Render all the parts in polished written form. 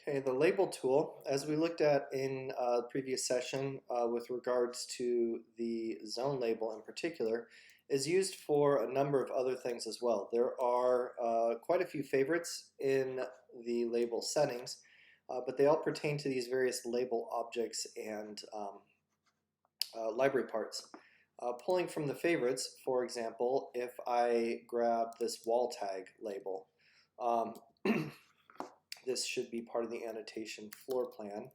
Okay, the label tool, as we looked at in the previous session with regards to the zone label in particular, is used for a number of other things as well. There are quite a few favorites in the label settings, but they all pertain to these various label objects and library parts. Pulling from the favorites, for example, if I grab this wall tag label, this should be part of the annotation floor plan.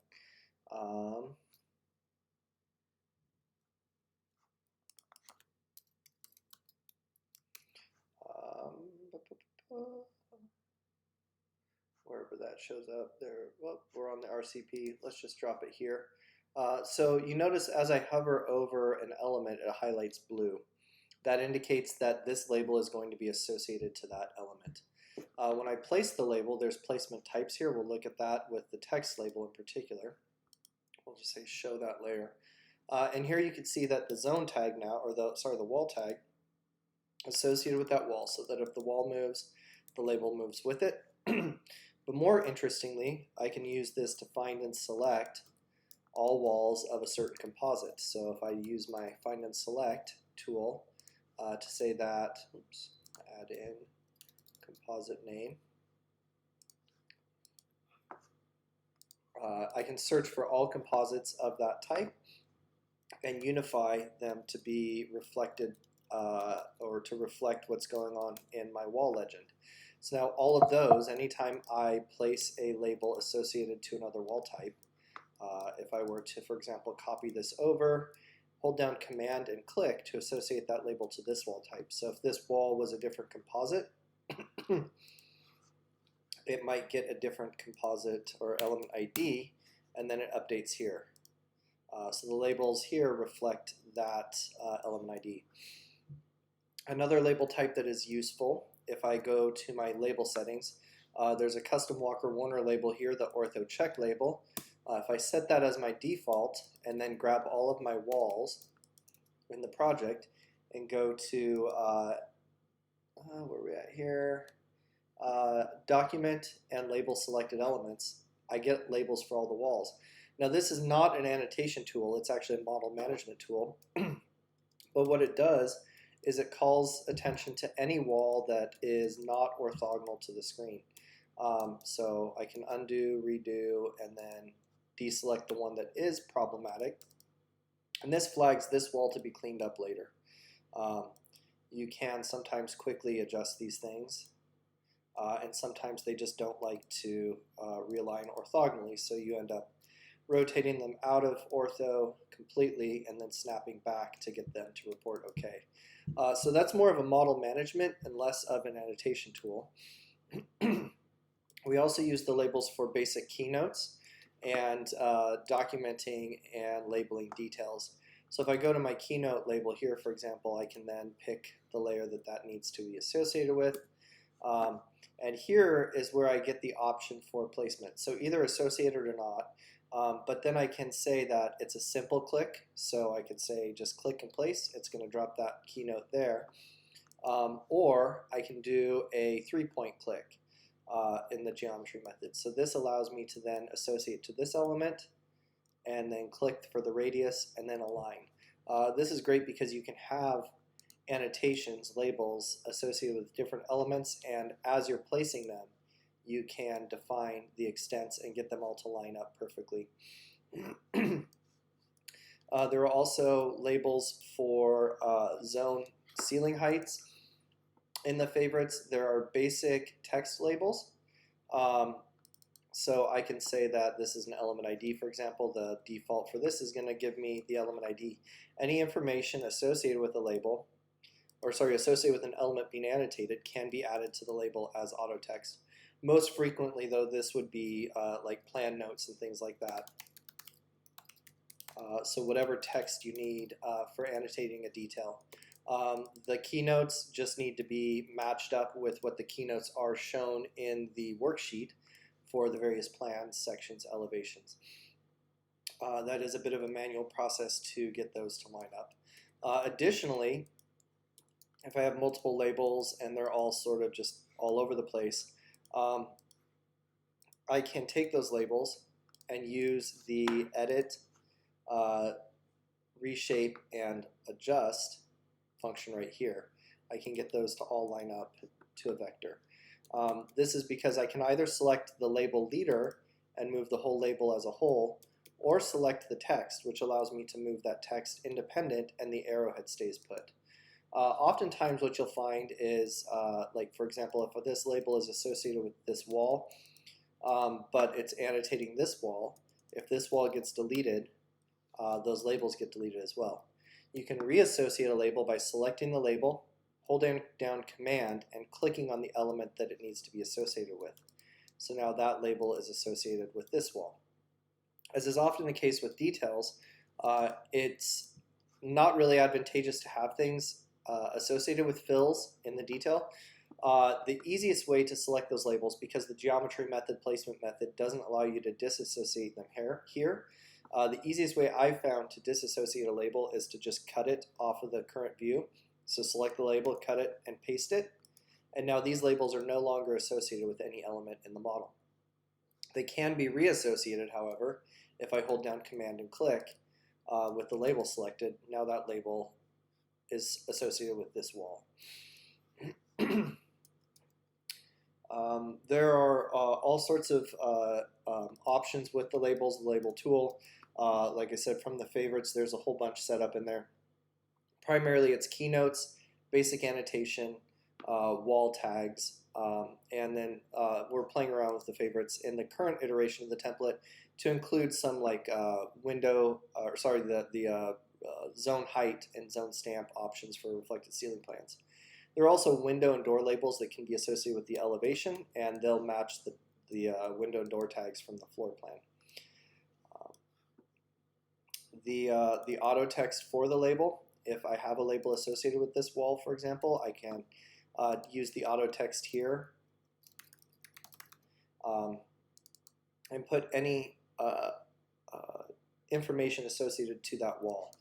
Wherever that shows up there, well, we're on the RCP. Let's just drop it here. So you notice as I hover over an element, it highlights blue. That indicates that this label is going to be associated to that element. When I place the label, there's placement types here. We'll look at that with the text label in particular. We'll just say show that layer. And here you can see that the zone tag now, or the wall tag, associated with that wall, so that if the wall moves, the label moves with it. But more interestingly, I can use this to find and select all walls of a certain composite. So if I use my find and select tool to say that, oops, add in composite name, I can search for all composites of that type and unify them to be reflected or to reflect what's going on in my wall legend. So now all of those, anytime I place a label associated to another wall type, if I were to, for example, copy this over, hold down Command and click to associate that label to this wall type. So if this wall was a different composite, it might get a different composite or element ID, and then it updates here. So the labels here reflect that element ID. Another label type that is useful, if I go to my label settings, there's a custom Walker Warner label here, the Ortho check label. If I set that as my default and then grab all of my walls in the project and go to, where are we at here? Document and label selected elements, I get labels for all the walls. Now this is not an annotation tool, it's actually a model management tool. But what it does is it calls attention to any wall that is not orthogonal to the screen. So I can undo, redo, and then deselect the one that is problematic. And this flags this wall to be cleaned up later. You can sometimes quickly adjust these things. And sometimes they just don't like to realign orthogonally, so you end up rotating them out of ortho completely and then snapping back to get them to report OK. So that's more of a model management and less of an annotation tool. We also use the labels for basic keynotes and documenting and labeling details. So if I go to my keynote label here, for example, I can then pick the layer that that needs to be associated with. And here is where I get the option for placement. So either associated or not, but then I can say that it's a simple click. So I could say just click and place. It's going to drop that keynote there. Or I can do a 3-point click in the geometry method. So this allows me to then associate to this element and then click for the radius and then align. This is great because you can have annotations, labels associated with different elements, and as you're placing them, you can define the extents and get them all to line up perfectly. There are also labels for zone ceiling heights. In the favorites, there are basic text labels. So I can say that this is an element ID, for example. The default for this is going to give me the element ID. Any information associated with a label, or sorry, associated with an element being annotated, can be added to the label as auto text. Most frequently, though, this would be like plan notes and things like that. So whatever text you need for annotating a detail. The keynotes just need to be matched up with what the keynotes are shown in the worksheet for the various plans, sections, elevations. That is a bit of a manual process to get those to line up. Additionally, if I have multiple labels and they're all sort of just all over the place, I can take those labels and use the edit, reshape, and adjust function right here. I can get those to all line up to a vector. This is because I can either select the label leader and move the whole label as a whole, or select the text, which allows me to move that text independent and the arrowhead stays put. Oftentimes what you'll find is, like for example, if this label is associated with this wall, but it's annotating this wall, if this wall gets deleted, those labels get deleted as well. You can reassociate a label by selecting the label, holding down Command, and clicking on the element that it needs to be associated with. So now that label is associated with this wall. As is often the case with details, it's not really advantageous to have things associated with fills in the detail. The easiest way to select those labels, because the geometry method, placement method, doesn't allow you to disassociate them here, the easiest way I've found to disassociate a label is to just cut it off of the current view. So select the label, cut it, and paste it. And now these labels are no longer associated with any element in the model. They can be reassociated, however, if I hold down Command and click with the label selected. Now that label is associated with this wall. There are all sorts of options with the labels, the label tool. Like I said, from the favorites, there's a whole bunch set up in there. Primarily it's keynotes, basic annotation, wall tags, and then we're playing around with the favorites in the current iteration of the template to include some like the zone height and zone stamp options for reflected ceiling plans. There are also window and door labels that can be associated with the elevation, and they'll match the window and door tags from the floor plan. The auto text for the label, if I have a label associated with this wall, for example, I can use the auto text here and put any information associated to that wall,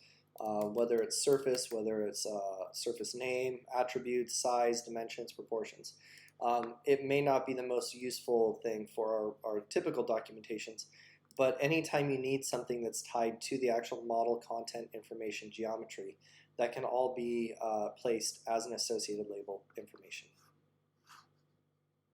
whether it's surface, whether it's surface name, attributes, size, dimensions, proportions. It may not be the most useful thing for our typical documentations, but anytime you need something that's tied to the actual model, content, information, geometry, that can all be placed as an associated label information.